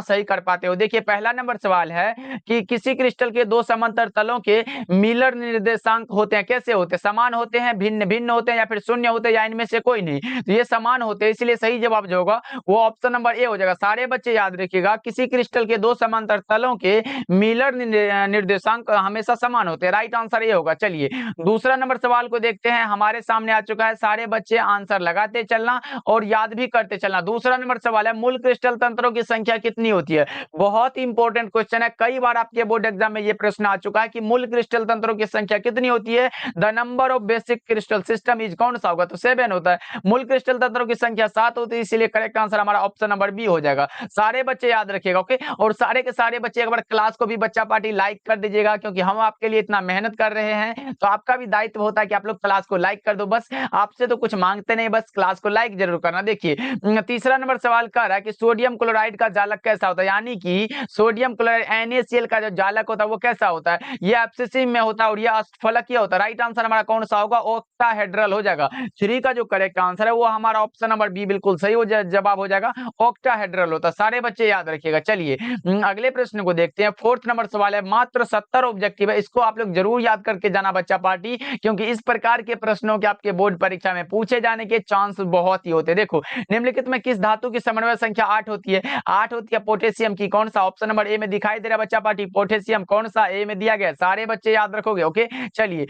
सही कर पाते हो। देखिए पहला नंबर सवाल है कि किसी क्रिस्टल के दो समांतर तलों के मिलर निर्देशांक होते हैं, कैसे होते हैं? समान होते हैं, भिन्न भिन्न होते हैं, या फिर शून्य होते हैं, या इनमें से कोई नहीं? तो ये समान होते हैं, इसलिए सही जवाब जो होगा वो ऑप्शन नंबर ए हो जाएगा। सारे बच्चे याद रखिएगा, किसी क्रिस्टल के दो समांतर तलों के मिलर निर्देशांक हमेशा समान होते हैं। राइट आंसर ये होगा। चलिए दूसरा नंबर सवाल को देखते हैं, हमारे सामने आ चुका है। सारे बच्चे आंसर लगाते चलना और याद भी करते चलना। दूसरा नंबर सवाल है, मूल क्रिस्टल तंत्रों की संख्या कितनी होती है? बहुत इंपॉर्टेंट क्वेश्चन है, कई बार आपके बोर्ड एग्जाम में ये प्रश्न आ चुका है कि मूल क्रिस्टल तंत्रों की संख्या कितनी होती है? The number of basic crystal system is, कौन सा होगा? तो 7 होता है। मूल क्रिस्टल तंत्रों की संख्या 7 होती है, इसलिए करेक्ट आंसर हमारा ऑप्शन नंबर बी हो जाएगा। सारे बच्चे याद रखिएगा, ओके। और सारे के सारे बच्चे एक बार क्लास को भी बच्चा पार्टी लाइक कर दीजिएगा, क्योंकि हम आपके लिए इतना मेहनत कर रहे हैं, तो आपका भी दायित्व होता है कि आप लोग क्लास को लाइक कर दो। बस आपसे तो कुछ मांगते नहीं, बस क्लास को लाइक जरूर करना। देखिए तीसरा नंबर सवाल कर रहा है कि सोडियम क्लोराइड का जालक कैसा होता है, यानी कि सोडियम क्लोराइड NaCl का जो जालक होता है वो कैसा होता है? ये एब्सिसिव में होता है और ये अष्टफलकीय होता है। राइट आंसर हमारा कौन सा होगा? ऑक्टाहेड्रल हो जाएगा। 3 का जो करेक्ट आंसर है वो हमारा ऑप्शन नंबर बी बिल्कुल सही हो जवाब हो जाएगा, ऑक्टाहेड्रल होता है। सारे बच्चे याद रखिएगा। चलिए अगले प्रश्न को देखते हैं। फोर्थ नंबर सवाल है, मात्र 70 ऑब्जेक्टिव है, इसको आप लोग जरूर याद करके जाना बच्चा पार्टी, क्योंकि इस प्रकार के प्रश्नों के आपके बोर्ड परीक्षा में पूछे जाने के चांस बहुत ही होते हैं। देखो निम्नलिखित में किस धातु की समन्वय संख्या 8 होती है? 8 होती है पोटेशियम की। कौन सा? ऑप्शन नंबर ए में दिखाई दे रहा है बच्चा पार्टी, पोटेशियम। कौन सा? ए में दिया गया। सारे बच्चे याद रखोगे, ओके। चलिए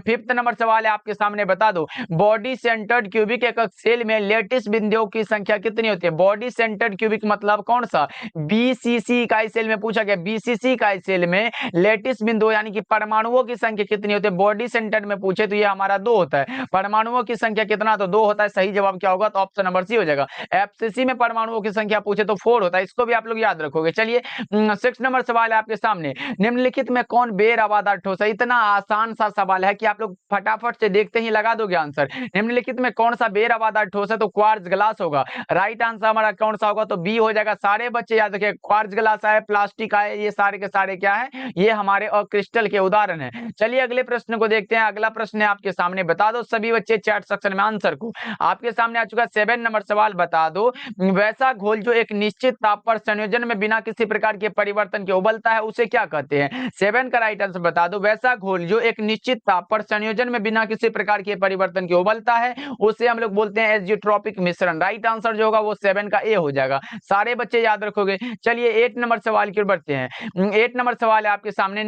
फिफ्थ नंबर सवाल है आपके सामने, बता दो बॉडी सेंटर्ड क्यूबिक एकक सेल में लेटिस बिंदुओं की संख्या कितनी होती है? बॉडी सेंटर्ड क्यूबिक मतलब कौन सा? BCC इकाई सेल में पूछा गया। BCC इकाई सेल में लेटिस बिंदु यानी कि परमाणुओं की संख्या कितनी होती है? बॉडी सेंटर्ड में पूछे तो ये हमारा 2 होता है। परमाणुओं की संख्या कितना? तो 2 होता है। सही जवाब क्या होगा? तो ऑप्शन नंबर सी हो जाएगा। FCC में परमाणुओं की संख्या पूछे तो 4 होता है, इसको भी आप लोग याद रखोगे। चलिए 6 नंबर सवाल है आपके सामने, निम्नलिखित में कौन बेर आवादार ठोस है? इतना आसान सा सवाल है कि आप लोग फटाफट से देखते ही लगा दोगे आंसर। निम्नलिखित में कौन सा बेर आवादार ठोस है? तो क्वार्ट्ज ग्लास होगा। राइट आंसर हमारा कौन सा होगा? तो बी हो जाएगा। सारे बच्चे याद रखिए, क्वार्ट्ज ग्लास है, प्लास्टिक है, ये सारे के सारे क्या है? ये हमारे क्रिस्टल के उदाहरण है। चलिए अगले प्रश्न को देखते हैं। अगला प्रश्न है आपके सामने, बता दो सभी बच्चे चैट सेक्शन में आंसर को। आपके सामने आ चुका 7 नंबर सवाल, बता दो वैसा घोल जो एक निश्चित ताप पर संयोजन में बिना किसी प्रकार के परिवर्तन के उबलता है उसे क्या कहते हैं? 7 का राइट आंसर बता दो, वैसा घोल जो एक निश्चित ताप पर संयोजन में बिना किसी प्रकार के परिवर्तन के उबलता है उसे हम लोग बोलते हैं एजियोट्रॉपिक मिश्रण। राइट आंसर जो होगा वो 7 का ए हो जाएगा। सारे बच्चे याद रखोगे। चलिए 8 नंबर सवाल की ओर बढ़ते हैं। 8 नंबर सवाल है आपके सामने,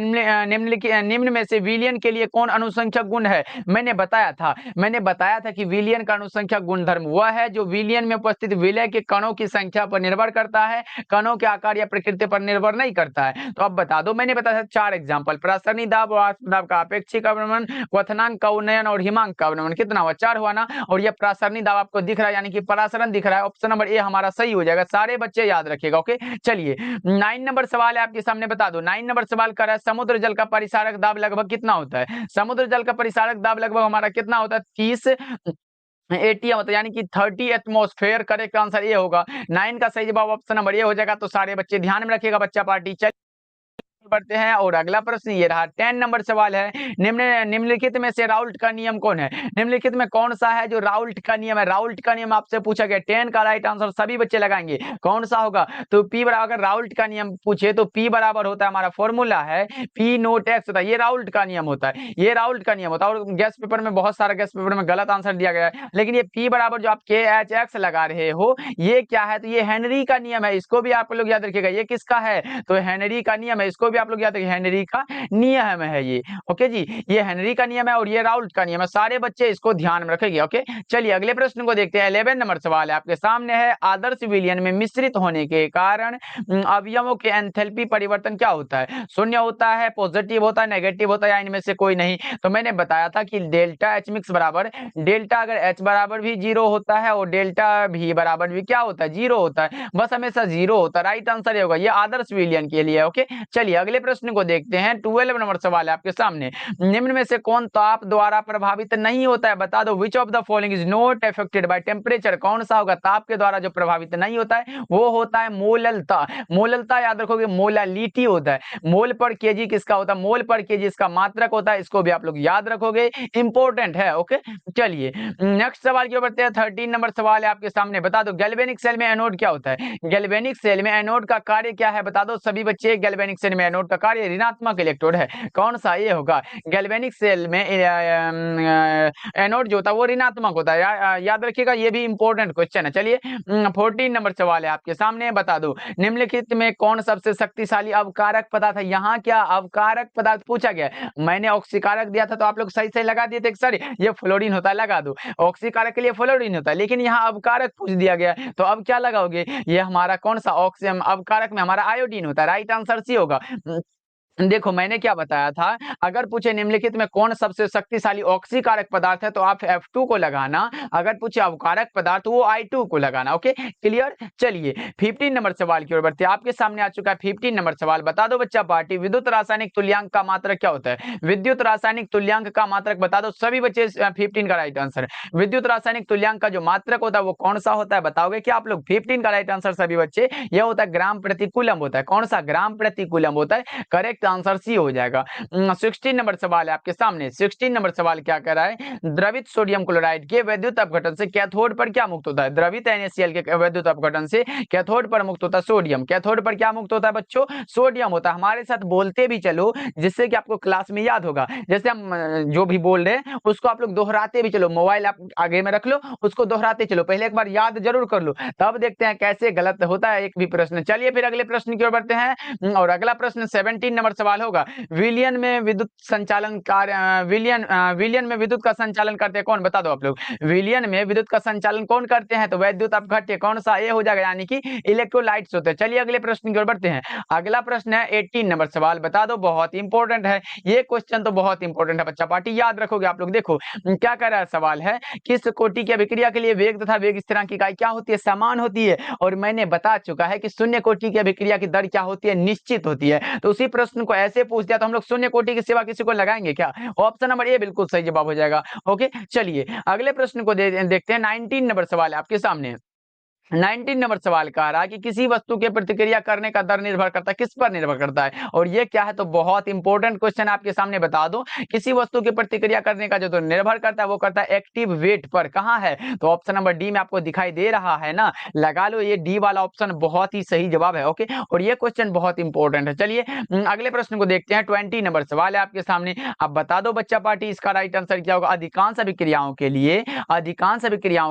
निम्न में से विलयन के लिए कौन अनुसंख्यक गुण है? मैंने बताया था कि विलयन का अनुसंख्यक गुणधर्म वह है जो विलयन में उपस्थित विलय के कणों की संख्या पर निर्भर करता है, कणों के आकार या प्रकृति पर निर्भर नहीं करता है। तो अब बता दो, मैंने बताया था 4 एग्जांपल, प्रासरणी दाब, वाष्प दाब का अपेक्षिक अवनमन, क्वथनांक का उन्नयन और हिमांक का अवनमन। कितना हुआ? 4 हुआ ना। और ये प्रासरणी दाब आपको दिख रहा है, यानी कि परासरण दिख रहा है। ऑप्शन नंबर ए हमारा सही हो जाएगा। सारे बच्चे याद रखिएगा, ओके। चलिए 9 नंबर सवाल है आपके सामने, बता दो 9 नंबर सवाल कर रहा है, समुद्र जल का परिसारक दाब लगभग कितना होता है? समुद्र जल का परिसारक दाब लगभग हमारा कितना होता है? 30 ATM होता है, यानी कि 30 एटमॉस्फेयर। करेक्ट आंसर ये होगा। 9 का सही जवाब ऑप्शन नंबर ये हो जाएगा। तो सारे बच्चे ध्यान में रखिएगा बच्चा पार्टी। चल बढ़ते हैं और अगला प्रश्न ये रहा, 10 नंबर सवाल है, निम्नलिखित में से राउल्ट का नियम कौन है? निम्नलिखित में कौन सा है जो राउल्ट का नियम है? राउल्ट का नियम आपसे पूछा गया। 10 का राइट आंसर सभी बच्चे लगाएंगे, कौन सा होगा? तो P बराबर, अगर राउल्ट का नियम पूछे तो P बराबर होता है, हमारा फॉर्मूला है P नोट X होता है। ये राउल्ट का नियम होता है, ये राउल्ट का नियम होता है। और गैस पेपर में बहुत सारा गैस पेपर में गलत आंसर दिया गया है, लेकिन ये P बराबर जो आप KHX लगा रहे हो ये क्या है? तो ये हेनरी का नियम है, इसको भी आप लोग याद रखिएगा। ये किसका है? तो हेनरी का नियम है, इसको भी आप लोग याद रखिए। हेनरी का नियम है ये, ओके जी। ये हेनरी का नियम है और ये राउल्ट का नियम है। सारे बच्चे इसको ध्यान में रखेंगे, ओके। चलिए अगले प्रश्न को देखते हैं। 11 नंबर सवाल है आपके सामने है, आदर्श विलयन में मिश्रित होने के कारण अवयवों के एंथैल्पी परिवर्तन क्या होता है? शून्य होता है, पॉजिटिव होता है, नेगेटिव होता है, या इनमें से कोई नहीं? तो मैंने बताया था कि डेल्टा H मिक्स बराबर डेल्टा, अगर H बराबर भी 0 होता है और डेल्टा भी बराबर भी क्या होता है? 0 होता है, बस हमेशा 0 होता है। राइट आंसर ये होगा, ये आदर्श विलयन के लिए, ओके। चलिए अगले प्रश्न को देखते हैं। 12 नंबर सवाल है आपके सामने। निम्न में से कौन ताप द्वारा प्रभावित नहीं होता है? बता दो। Which of the following is not affected by temperature? कौन सा होगा ताप के द्वारा जो प्रभावित नहीं होता है? वो होता है मोललता। मोललता याद रखोगे, मोलालिटी होता है। मोल पर केजी किसका होता है? मोल पर केजी इसका मात्रक होता है। इसको भी आप लोग याद रखोगे, इंपॉर्टेंट है। ओके, चलिए नेक्स्ट सवाल की ओर बढ़ते हैं। 13 नंबर सवाल है आपके सामने। बता दो गैल्वेनिक सेल में एनोड क्या होता है? गैल्वेनिक सेल में एनोड का कार्य क्या है? बता दो सभी बच्चे। गैल्वेनिक सेल में एनोड का कार्य ऋणात्मक इलेक्ट्रोड है। कौन सा ये होगा? गैल्वेनिक सेल में एनोड जो होता है वो ऋणात्मक होता है। याद रखिएगा, ये भी इंपॉर्टेंट क्वेश्चन है। चलिए 14 नंबर सवाल है आपके सामने। बता दो निम्नलिखित में कौन सबसे शक्तिशाली अवकारक पदार्थ है? यहाँ क्या अवकारक पदार्थ पूछा गया? मैंने ऑक्सीकारक दिया था तो आप लोग सही सही लगा दिए थे सर ये फ्लोरीन होता है, लगा दो। ऑक्सीकारक के लिए फ्लोरीन होता है, लेकिन यहाँ अवकारक पूछ दिया गया तो अब क्या लगाओगे? ये हमारा कौन सा ऑक्सीजन अवकारक में हमारा आयोडीन होता है। राइट आंसर सी होगा। देखो मैंने क्या बताया था, अगर पूछे निम्नलिखित में कौन सबसे शक्तिशाली ऑक्सीकारक पदार्थ है तो आप F2 को लगाना। अगर पूछे अवकारक पदार्थ तो वो I2 को लगाना। Okay clear. चलिए 15 नंबर सवाल की ओर बढ़ते हैं। आपके सामने आ चुका है 15 नंबर सवाल। बता दो बच्चा पार्टी विद्युत रासायनिक तुल्यांक का मात्रक क्या होता है? विद्युत रासायनिक तुल्यांक का मात्रक बता दो सभी बच्चे। 15 का राइट आंसर। विद्युत रासायनिक तुल्यांक का जो मात्रक होता है वो कौन सा होता है? बताओगे क्या आप लोग? 15 का राइट आंसर सभी बच्चे यह होता है ग्राम प्रति कूलम होता है। कौन सा? ग्राम प्रति कूलम होता है। करेक्ट आंसर सी हो जाएगा। 16 नंबर सवाल है आपके सामने। 16 नंबर सवाल क्या कह रहा है? द्रवित सोडियम क्लोराइड के वैद्युत अपघटन से कैथोड पर क्या मुक्त होता है? द्रवित NaCl के वैद्युत अपघटन से कैथोड पर मुक्त होता है सोडियम। कैथोड पर क्या मुक्त होता है बच्चों? सोडियम होता है। हमारे साथ बोलते भी चलो जिससे कि आपको क्लास में याद होगा। जैसे हम जो भी बोल रहे हैं उसको आप लोग दोहराते भी चलो। मोबाइल आप आगे में रख लो, उसको दोहराते चलो। पहले एक बार याद जरूर कर लो, तब देखते हैं कैसे गलत होता है एक भी प्रश्न। चलिए फिर अगले प्रश्न की ओर बढ़ते हैं और अगला प्रश्न 17 नंबर सवाल होगा। विलियन में विद्युत संचालन कार्य विलियन में विद्युत का संचालन करते हैं कौन? बता दो आप लोग। विलियन में विद्युत का संचालन कौन करते हैं? तो वैद्युत अपघट्य। कौन सा? ये हो जाएगा, यानी कि इलेक्ट्रोलाइट्स होते हैं। चलिए अगले प्रश्न की ओर बढ़ते हैं। अगला प्रश्न है 18 नंबर सवाल। बता दो, बहुत इंपॉर्टेंट है ये क्वेश्चन, तो बहुत इंपॉर्टेंट है बच्चा पार्टी, याद रखोगे आप लोग। देखो क्या कर रहा है सवाल है, किस कोटि की अभिक्रिया के लिए वेग तथा वेग स्थिरांक की इकाई क्या होती है? समान होती है। और मैंने बता चुका है कि शून्य कोटि की अभिक्रिया की दर क्या होती है? निश्चित होती है। तो उसी प्रश्न को ऐसे पूछ दिया तो हम लोग शून्य कोटि के सिवा किसी को लगाएंगे क्या? ऑप्शन नंबर ए बिल्कुल सही जवाब हो जाएगा। ओके चलिए अगले प्रश्न को देखते हैं। 19 नंबर सवाल है आपके सामने। 19 नंबर सवाल कह रहा है कि किसी वस्तु के प्रतिक्रिया करने का दर निर्भर करता है, किस पर निर्भर करता है? और ये क्या है? तो बहुत इंपॉर्टेंट क्वेश्चन आपके सामने। बता दो किसी वस्तु की प्रतिक्रिया करने का जो तो निर्भर करता है वो करता है एक्टिव वेट पर। कहां है? तो ऑप्शन नंबर डी में आपको दिखाई दे रहा है ना, लगा लो। ये डी वाला ऑप्शन बहुत ही सही जवाब है। ओके और ये क्वेश्चन बहुत इंपॉर्टेंट है। चलिए अगले प्रश्न को देखते हैं। 20 नंबर सवाल है आपके सामने। अब बता दो बच्चा पार्टी इसका राइट आंसर क्या होगा? अधिकांश अभिक्रियाओं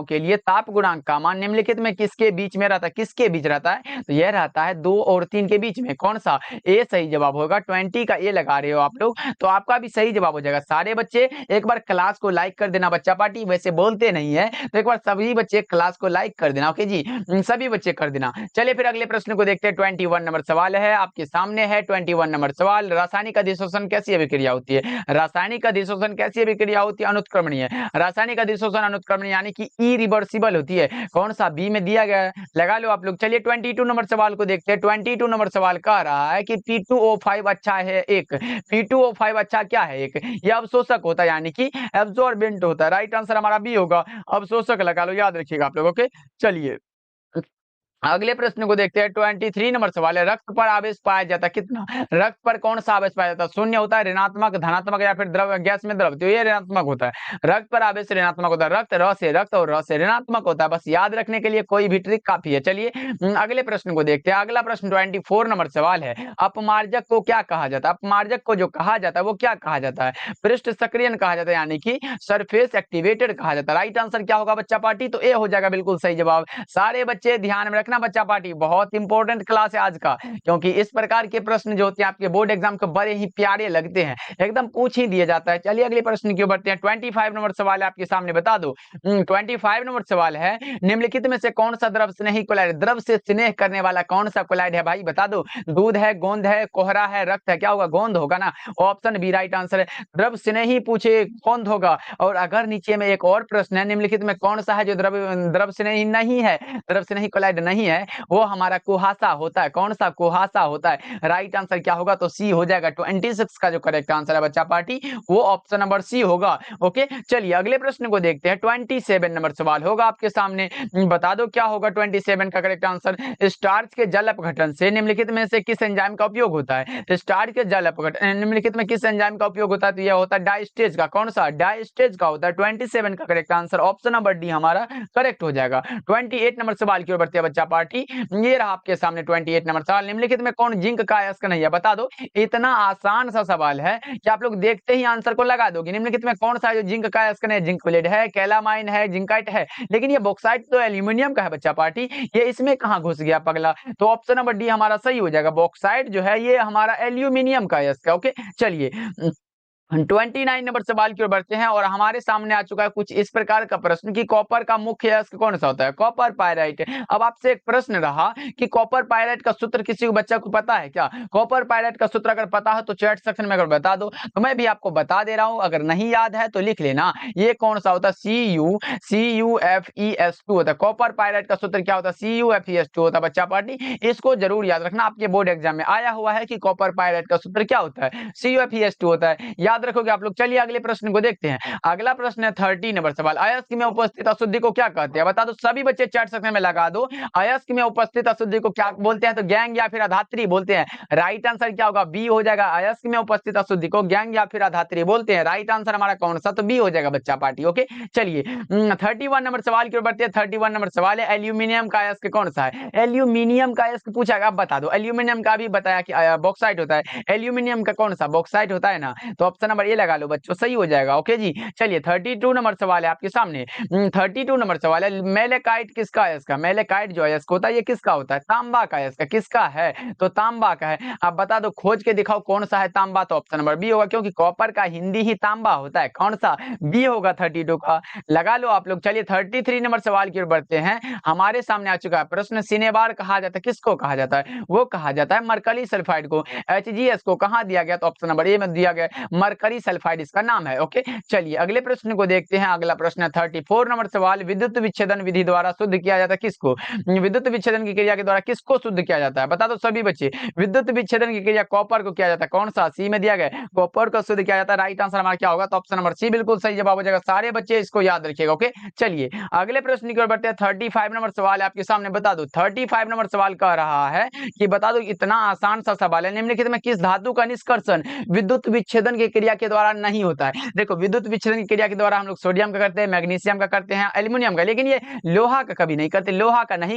के लिए ताप गुणांक का मान निम्नलिखित में किसके बीच में रहता है? किसके बीच रहता है? तो यह रहता है 2 और 3 के बीच में। कौन सा? ए सही जवाब होगा। 20 का ए लगा रहे हो आप लोग तो आपका भी सही जवाब हो जाएगा। सारे बच्चे एक बार क्लास को लाइक कर देना बच्चा पार्टी, वैसे बोलते नहीं है तो एक बार सभी बच्चे क्लास को लाइक कर देना। ओके जी सभी बच्चे कर देना। चलिए फिर अगले प्रश्न को देखते हैं। 21 नंबर सवाल है आपके सामने है। 21 नंबर सवाल, रासायनिक अधिशोषण कैसी अभिक्रिया होती है? रासायनिक अधिशोषण कैसी अभिक्रिया होती है? अनुत्क्रमणीय। रासायनिक अधिशोषण अनुत्क्रमणीय यानी कि इरिवर्सिबल होती है। कौन सा? बी में दिया गया है, लगा लो आप लोग। चलिए 22 नंबर सवाल को देखते हैं। 22 नंबर सवाल कह रहा है कि P2O5 अच्छा है एक। P2O5 अच्छा क्या है? एक ये अवशोषक होता है, यानी कि एब्जॉर्बेंट होता है। राइट आंसर हमारा बी होगा, अवशोषक लगा लो, याद रखिएगा आप लोग। ओके चलिए अगले प्रश्न को देखते हैं। 23 नंबर सवाल है। रक्त पर आवेश पाया जाता है कितना? रक्त पर कौन सा आवेश पाया जाता है? शून्य होता है, ऋणात्मक, धनात्मक या फिर द्रव गैस में द्रव? तो ये ऋणात्मक होता है। रक्त पर आवेश ऋणात्मक होता है। रक्त र से रक्त और र से ऋणात्मक होता है। बस याद रखने के लिए कोई भी ट्रिक काफी है। चलिए अगले प्रश्न को देखते हैं। अगला प्रश्न 24 नंबर सवाल है। अपमार्जक को क्या कहा जाता है? अपमार्जक को जो कहा जाता है वो क्या कहा जाता है? पृष्ठ सक्रियण कहा जाता है, यानी कि सरफेस एक्टिवेटेड कहा जाता है। राइट आंसर क्या होगा बच्चा पार्टी? तो ए हो जाएगा बिल्कुल सही जवाब। सारे बच्चे ध्यान में रखना बच्चा पार्टी, बहुत इंपॉर्टेंट क्लास है आज का, क्योंकि इस प्रकार के प्रश्न जो होते हैं आपके बोर्ड एग्जाम को बड़े ही प्यारे लगते हैं, एकदम पूछ ही दिया जाता है। चलिए अगले प्रश्न की ओर बढ़ते हैं। 25 नंबर सवाल है आपके सामने। बता दो 25 नंबर सवाल है। निम्नलिखित में से कौन सा द्रव स्नेही कोलाइड, द्रव से स्नेह करने वाला कौन सा कोलाइड है भाई? बता दो। दूध है, गोंद है, कोहरा है, रक्त है? क्या होगा? गोंद होगा ना, ऑप्शन बी राइट आंसर है। द्रव स्नेही पूछे गोंद होगा। और अगर नीचे में एक और प्रश्न है, निम्नलिखित में कौन सा है जो द्रव स्नेही नहीं है, द्रव स्नेही कोलाइड नहीं नहीं है, वो हमारा कुहासा होता है। कौन सा? कुहासा होता है। राइट आंसर क्या होगा? तो सी हो जाएगा। 26 का जो करेक्ट आंसर है बच्चा पार्टी, वो ऑप्शन नंबर सी होगा। ओके, चलिए अगले प्रश्न को देखते हैं। 27 नंबर सवाल होगा आपके सामने। बता दो क्या होगा 27 का करेक्ट आंसर। स्टार्च के जल अपघटन से निम्नलिखित में से किस एंजाइम का उपयोग होता है? स्टार्च के जल अपघटन निम्नलिखित में किस एंजाइम का उपयोग होता है? तो यह होता है डाइस्टेज का। कौन सा? डाइस्टेज का होता है। 27 का correct answer option number D हमारा करेक्ट हो जाएगा। 28 नंबर सवाल की ओर बढ़ती है बच्चा पार्टी। ये रहा आपके सामने 28 नंबर सवाल। निम्नलिखित में कौन जिंक का अयस्क नहीं है? बता दो। इतना आसान सा सवाल है कि आप लोग देखते ही आंसर को लगा दोगे। निम्नलिखित में कौन सा है जो जिंक का अयस्क नहीं है? जिंक प्लेट है, कैलामाइन है, जिंकाइट है। लेकिन ये बॉक्साइट तो एल्यूमिनियम का है बच्चा पार्टी, ये इसमें कहां घुस गया पगला? तो ऑप्शन नंबर डी हमारा सही हो जाएगा। बॉक्साइट जो है ये हमारा एल्यूमिनियम का अयस्क है। ओके, चलिए 29 नंबर सवाल की ओर बढ़ते हैं और हमारे सामने आ चुका है कुछ इस प्रकार का प्रश्न कि कॉपर का मुख्य अयस्क कौन सा होता है? Copper pyrite. अब आपसे एक प्रश्न रहा कि कॉपर पायराइट का सूत्र किसी को बच्चा को पता है क्या? कॉपर पायराइट का सूत्र अगर पता है तो चैट सेक्शन में अगर बता दो, तो मैं भी आपको बता दे रहा हूं। अगर नहीं याद है तो लिख लेना। ये कौन सा होता है? CuFeS2 होता है। कॉपर पायराइट का सूत्र क्या होता है? CuFeS2 होता है बच्चा पार्टी। इसको जरूर याद रखना, आपके बोर्ड एग्जाम में आया हुआ है कि कॉपर पायराइट का सूत्र क्या होता है? CuFeS2 होता है। याद रखोगे आप लोग। चलिए अगले प्रश्न को देखते हैं। अगला प्रश्न है 30 नंबर सवाल। अयस्क में उपस्थित अशुद्धि को क्या कहते हैं? बता दो। सभी बच्चे चैट सेक्शन में लगा दो। अयस्क में उपस्थित अशुद्धि को क्या बोलते हैं? तो गैंग या फिर अधात्री बोलते हैं। राइट आंसर क्या होगा? बी हो जाएगा। अयस्क में उपस्थित अशुद्धि को गैंग या फिर अधात्री बोलते हैं। राइट आंसर हमारा कौन सा? तो बी हो जाएगा बच्चा पार्टी। ओके, चलिए 31 नंबर सवाल की ओर बढ़ते हैं। 31 नंबर सवाल है एल्यूमिनियम का अयस्क कौन सा है? एल्यूमिनियम का अयस्क पूछा, अब बता दो। एल्यूमिनियम का भी बताया कि बॉक्साइट होता है। एल्यूमिनियम का कौन सा? बॉक्साइट होता है ना। तो ऑप्शन नंबर ए लगा लो बच्चों, सही हो जाएगा। ओके जी, चलिए 32 नंबर सवाल है आपके सामने। 32 नंबर सवाल है मेलेकाइट किसका अयस्क है? मेलेकाइट जो अयस्क होता है ये किसका होता है? तांबा का अयस्क। किसका है? तो तांबा का है। आप बता दो, खोज के दिखाओ कौन सा है तांबा। तो ऑप्शन नंबर बी होगा, क्योंकि कॉपर का हिंदी ही तांबा होता है। कौन सा? बी होगा 32 का। लगा लो आप लोग। चलिए 33 नंबर सवाल की ओर बढ़ते हैं। हमारे सामने आ चुका है प्रश्न। सिनेबार कहा जाता है, किसको कहा जाता है? वो कहा जाता है मरकरी सल्फाइड को। HGS को कहा दिया गया? तो ऑप्शन नंबर ए में दिया गया, मरकरी सल्फाइड इसका नाम है। ओके, चलिए अगले प्रश्न को देखते हैं। अगला प्रश्न है 34 नंबर सवाल। विद्युत विच्छेदन विधि द्वारा शुद्ध किया जाता है किसको? विद्युत विच्छेदन की क्रिया के द्वारा किसको शुद्ध किया जाता है? बता दो सभी बच्चे। विद्युत विच्छेदन की क्रिया कॉपर को किया जाता है। कौन सा? सी में दिया गया, कॉपर को शुद्ध किया जाता है। राइट आंसर हमारा क्या होगा? तो ऑप्शन नंबर सी बिल्कुल सही जवाब हो जाएगा। सारे बच्चे इसको याद रखिएगा। ओके, चलिए अगले प्रश्न की ओर बढ़ते हैं। 35 नंबर सवाल है आपके सामने। बता दो 35 नंबर सवाल कह रहा है कि बता दो, इतना आसान सा सवाल है, निम्नलिखित में किस धातु का निष्कर्षण विद्युत विच्छेदन की क्रिया के द्वारा नहीं होता है? देखो, विद्युत विच्छेदन की क्रिया के द्वारा हम लोग सोडियम का करते हैं, मैग्नीशियम का करते हैं, एल्यूमिनियम का, लेकिन ये लोहा का कभी नहीं करते। लोहा का नहीं